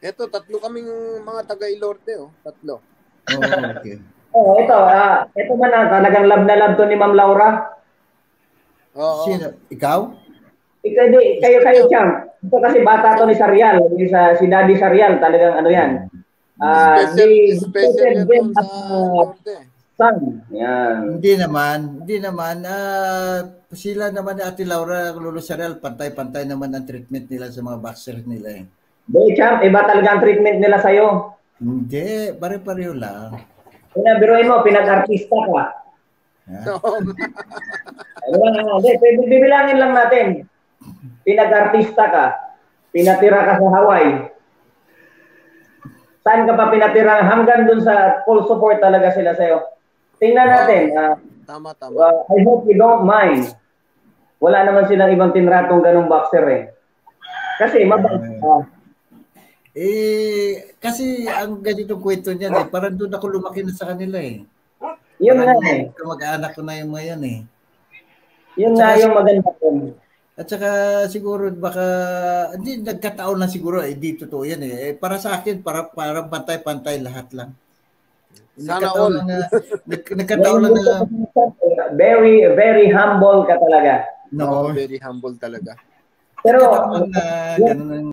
Ito, tatlo kaming mga taga-Ilorde, oh. Tatlo. Oh, okay. Oh, ito man talagang love na love to ni Ma'am Laura. Oo. Sino? Ikaw? Kayo, champ. Ito kasi bata to ni Sarial, si Daddy Sarial, talagang ano yan. Special yan doon sa Ilorde. Son. Yan. Hindi naman. Sila naman ni Ate Laura, Lolo Sarial, pantay-pantay naman ang treatment nila sa mga boxers nila eh. Hindi, champ, iba talaga ang treatment nila sa'yo. Hindi, pare-pareho lang. Biruin mo, pinag-artista ka. Bibilangin lang natin. Pinag-artista ka. Pinatira ka sa Hawaii. Saan ka pa pinatira? Hanggang dun sa full support talaga sila sa'yo. Tingnan natin. Tama. I hope you don't mind. Wala naman silang ibang tinratong ganong boxer eh. Kasi kasi ang ganitong kwento niyan eh, parang doon ako lumaki na sa kanila eh. Yun nga eh. Kamag-anak ko na yung mga yan eh. Yun nga yung maganda po. At saka siguro baka, hindi nagkataon na siguro eh, di totoo yan eh. Para sa akin, parang pantay-pantay lahat lang. Sana all. Nagkataon lang na. Very, very humble ka talaga. No. Very humble talaga. Pero, ganun